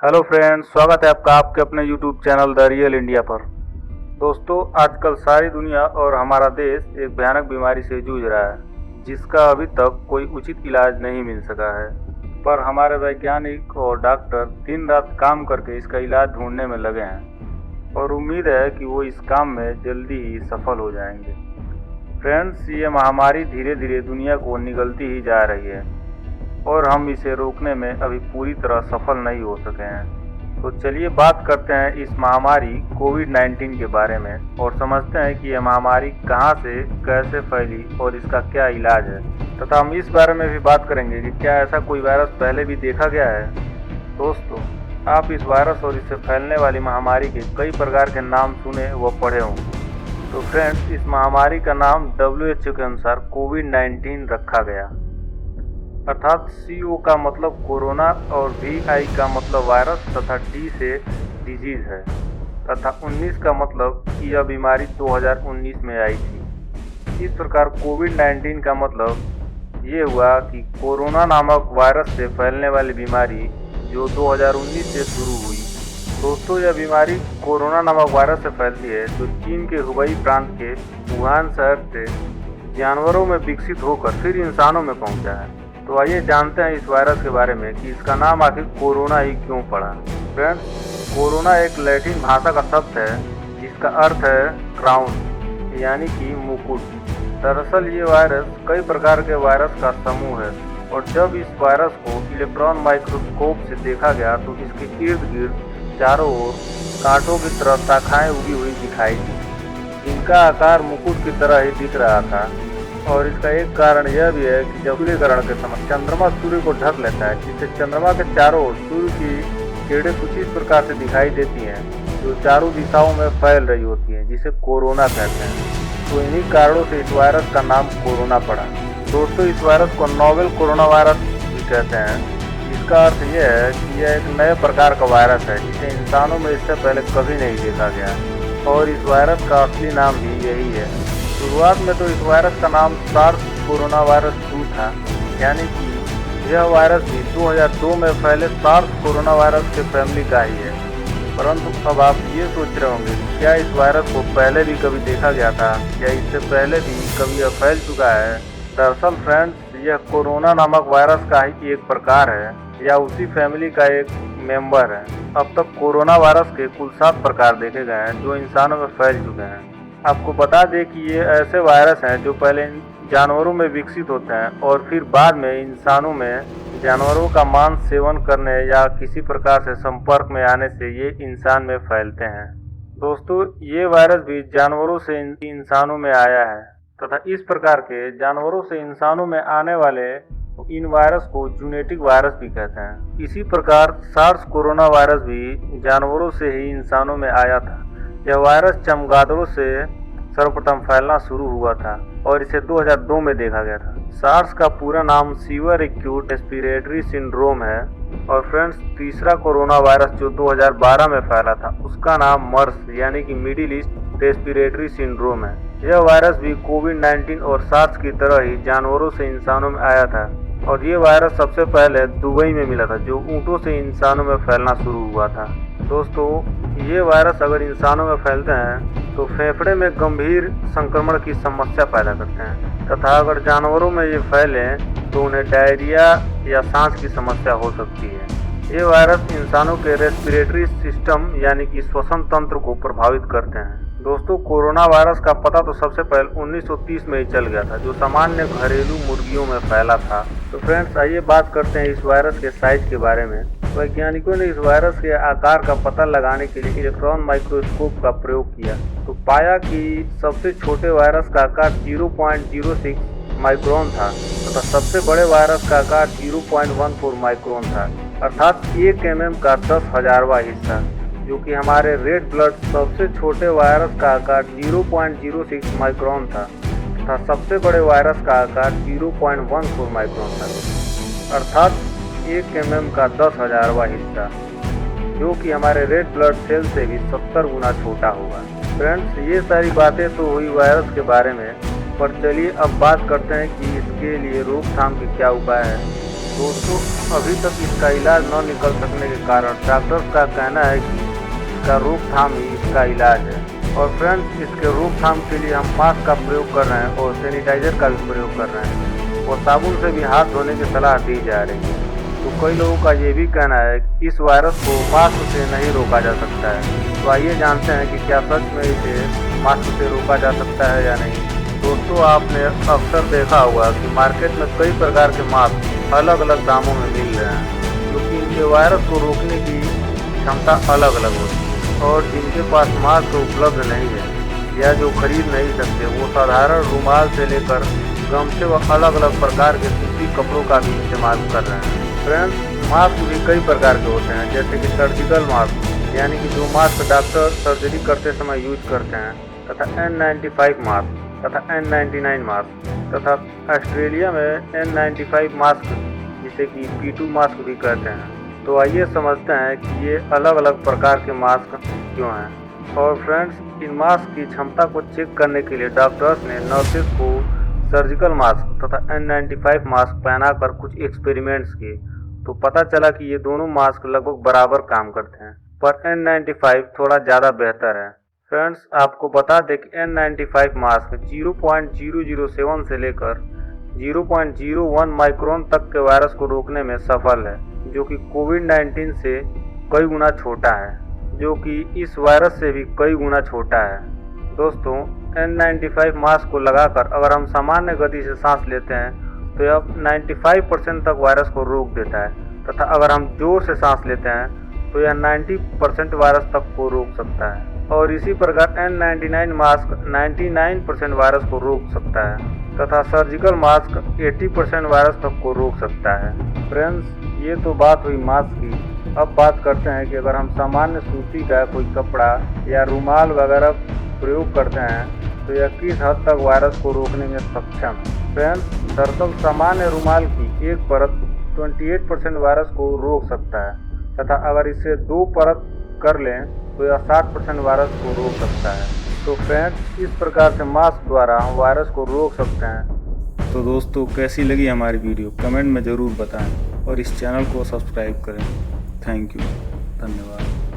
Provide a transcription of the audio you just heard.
Hello friends, स्वागत है आपका आपके अपने YouTube channel the real India पर। दोस्तों, आजकल सारी दुनिया और हमारा देश एक भयानक बीमारी से जूझ रहा है जिसका अभी तक कोई उचित इलाज नहीं मिल सका है। पर हमारे वैज्ञानिक और डॉक्टर दिन रात काम करके इसका इलाज ढूंढने में लगे हैं और उम्मीद है कि वो इस काम में जल्दी ही सफल हो जाएंगे। फ्रेंड्स, ये महामारी धीरे धीरे दुनिया को निगलती ही जा रही है और हम इसे रोकने में अभी पूरी तरह सफल नहीं हो सके हैं। तो चलिए बात करते हैं इस महामारी कोविड-19 के बारे में और समझते हैं कि यह महामारी कहां से कैसे फैली और इसका क्या इलाज है, तथा हम इस बारे में भी बात करेंगे कि क्या ऐसा कोई वायरस पहले भी देखा गया है। दोस्तों, आप इस वायरस और इससे फैलने वाली महामारी के कई प्रकार के नाम सुने व पढ़े होंगे। तो फ्रेंड्स, इस महामारी का नाम WHO के अनुसार कोविड-19 रखा गया, अर्थात CO का मतलब कोरोना और VI का मतलब वायरस तथा D से डिजीज है, तथा 19 का मतलब कि यह बीमारी 2019 में आई थी। इस प्रकार कोविड-19 का मतलब ये हुआ कि कोरोना नामक वायरस से फैलने वाली बीमारी जो 2019 से शुरू हुई। दोस्तों, यह बीमारी कोरोना नामक वायरस से फैलती है जो चीन के हुबई प्रांत के वुहान शहर से जानवरों में विकसित होकर फिर इंसानों में पहुंचा है। तो आइए जानते हैं इस वायरस के बारे में कि इसका नाम आखिर कोरोना ही क्यों पड़ा। फ्रेंड्स, कोरोना एक लैटिन भाषा का शब्द है जिसका अर्थ है क्राउन, यानी कि मुकुट। दरअसल ये वायरस कई प्रकार के वायरस का समूह है और जब इस वायरस को इलेक्ट्रॉन माइक्रोस्कोप से देखा गया तो इसके इर्द गिर्द चारों ओर कांटों की तरह शाखाएं उगी हुई दिखाई दी, जिनका आकार मुकुट की तरह ही दिख रहा था। और इसका एक कारण यह भी है कि जब सूर्यग्रहण के समय चंद्रमा सूर्य को ढक लेता है, जिससे चंद्रमा के चारों ओर सूर्य की किरणें कुछ इस प्रकार से दिखाई देती हैं जो चारों दिशाओं में फैल रही होती हैं, जिसे कोरोना कहते हैं। तो इन्हीं कारणों से इस वायरस का नाम कोरोना पड़ा। दोस्तों, इस वायरस को नोवेल कोरोना वायरस भी कहते हैं, जिसका अर्थ यह है कि यह एक नए प्रकार का वायरस है जिसे इंसानों में इससे पहले कभी नहीं देखा गया, और इस वायरस का असली नाम भी यही है। शुरुआत में तो इस वायरस का नाम सार्स कोरोना वायरस 2 था, यानी कि यह वायरस भी 2002 में फैले सार्स कोरोना वायरस के फैमिली का ही है। परंतु अब आप ये सोच रहे होंगे कि क्या इस वायरस को पहले भी कभी देखा गया था या इससे पहले भी कभी यह फैल चुका है। दरअसल फ्रेंड्स, यह कोरोना नामक वायरस का ही एक प्रकार है या उसी फैमिली का एक मेंबर है। अब तक कोरोना वायरस के कुल 7 प्रकार देखे गए हैं जो इंसानों में फैल चुके हैं। आपको बता दें कि ये ऐसे वायरस हैं जो पहले जानवरों में विकसित होते हैं और फिर बाद में इंसानों में जानवरों का मांस सेवन करने या किसी प्रकार से संपर्क में आने से ये इंसान में फैलते हैं। दोस्तों, ये वायरस भी जानवरों से इंसानों में आया है तथा इस प्रकार के जानवरों से इंसानों में आने वाले इन वायरस को जूनेटिक वायरस भी कहते हैं। इसी प्रकार सार्स कोरोना वायरस भी जानवरों से ही इंसानों में आया था। यह वायरस चमगादड़ों से सर्वप्रथम फैलना शुरू हुआ था और इसे 2002 में देखा गया था। सार्स का पूरा नाम सीवियर एक्यूट रेस्पिरेटरी सिंड्रोम है। और फ्रेंड्स, तीसरा कोरोना वायरस जो 2012 में फैला था उसका नाम मर्स यानी कि मिडिल ईस्ट रेस्पिरेटरी सिंड्रोम है। यह वायरस भी कोविड-19 और सार्स की तरह ही जानवरों से इंसानों में आया था और ये वायरस सबसे पहले दुबई में मिला था, जो ऊँटों से इंसानों में फैलना शुरू हुआ था। दोस्तों, ये वायरस अगर इंसानों में फैलते हैं तो फेफड़े में गंभीर संक्रमण की समस्या पैदा करते हैं, तथा अगर जानवरों में ये फैले तो उन्हें डायरिया या सांस की समस्या हो सकती है। ये वायरस इंसानों के रेस्पिरेटरी सिस्टम यानी कि श्वसन तंत्र को प्रभावित करते हैं। दोस्तों, कोरोना वायरस का पता तो सबसे पहले 1930 में ही चल गया था, जो सामान्य घरेलू मुर्गियों में फैला था। तो फ्रेंड्स, आइए बात करते हैं इस वायरस के साइज के बारे में। वैज्ञानिकों ने इस वायरस के आकार का पता लगाने के लिए इलेक्ट्रॉन माइक्रोस्कोप का प्रयोग किया तो पाया कि सबसे छोटे वायरस का आकार 0.06 माइक्रोन था तथा सबसे बड़े वायरस का आकार 0.14 माइक्रोन था, अर्थात 1 mm का 10,000वां हिस्सा, जो कि हमारे रेड ब्लड सबसे छोटे वायरस का आकार 0.06 माइक्रोन था तथा सबसे बड़े वायरस का आकार 0.14 माइक्रोन था, अर्थात 1 mm का 10,000वां हिस्सा, जो कि हमारे रेड ब्लड सेल से भी 70 गुना छोटा होगा। फ्रेंड्स, ये सारी बातें तो हुई वायरस के बारे में, पर चलिए अब बात करते हैं कि इसके लिए रोकथाम के क्या उपाय हैं। दोस्तों, अभी तक इसका इलाज न निकल सकने के कारण डॉक्टर्स का कहना है कि इसका रोकथाम ही इसका इलाज है। और फ्रेंड्स, इसके रोकथाम के लिए हम मास्क का प्रयोग कर रहे हैं और सैनिटाइजर का भी प्रयोग कर रहे हैं और साबुन से भी हाथ धोने की सलाह दी जा रही है। तो कई लोगों का ये भी कहना है कि इस वायरस को मास्क से नहीं रोका जा सकता है। तो आइए जानते हैं कि क्या सच में इसे मास्क से रोका जा सकता है या नहीं। दोस्तों, आपने अक्सर देखा होगा कि मार्केट में कई प्रकार के मास्क अलग अलग दामों में मिल रहे हैं, क्योंकि इनके वायरस को रोकने की क्षमता अलग अलग होती है। और जिनके पास मास्क उपलब्ध नहीं है या जो खरीद नहीं सकते, वो साधारण रुमाल से लेकर गमछे व अलग अलग प्रकार के सूती कपड़ों का भी इस्तेमाल कर रहे हैं। फ्रेंड्स, मास्क भी कई प्रकार के होते हैं, जैसे कि सर्जिकल मास्क यानी कि जो मास्क डॉक्टर सर्जरी करते समय यूज करते हैं, तथा N95 मास्क तथा N99 मास्क तथा ऑस्ट्रेलिया में N95 मास्क जिसे कि P2 मास्क भी कहते हैं। तो आइए समझते हैं कि ये अलग अलग प्रकार के मास्क क्यों हैं। और फ्रेंड्स, इन मास्क की क्षमता को चेक करने के लिए डॉक्टर्स ने नर्सेस को सर्जिकल मास्क तथा N95 मास्क पहनाकर कुछ एक्सपेरिमेंट्स किए, तो पता चला कि ये दोनों मास्क लगभग बराबर काम करते हैं, पर N95 थोड़ा ज़्यादा बेहतर है। फ्रेंड्स, आपको बता दें कि N95 मास्क 0.007 से लेकर 0.01 माइक्रोन तक के वायरस को रोकने में सफल है, जो कि कोविड-19 से कई गुना छोटा है, जो कि इस वायरस से भी कई गुना छोटा है। दोस्तों, N95 मास्क को लगाकर अगर हम सामान्य गति से सांस लेते हैं तो यह 95% तक वायरस को रोक देता है, तथा अगर हम जोर से सांस लेते हैं तो यह 90% वायरस तक को रोक सकता है। और इसी प्रकार N99 मास्क 99% वायरस को रोक सकता है तथा सर्जिकल मास्क 80% वायरस तक को रोक सकता है। फ्रेंड्स, ये तो बात हुई मास्क की। अब बात करते हैं कि अगर हम सामान्य सूती का कोई कपड़ा या रुमाल वगैरह प्रयोग करते हैं तो यह किस हद तक वायरस को रोकने में सक्षम है। फ्रेंड्स, दरअसल सामान्य रुमाल की एक परत 28% वायरस को रोक सकता है, तथा अगर इसे 2 परत कर लें तो यह 60% वायरस को रोक सकता है। तो फ्रेंड्स, इस प्रकार से मास्क द्वारा हम वायरस को रोक सकते हैं। तो दोस्तों, कैसी लगी हमारी वीडियो कमेंट में ज़रूर बताएं और इस चैनल को सब्सक्राइब करें। थैंक यू, धन्यवाद।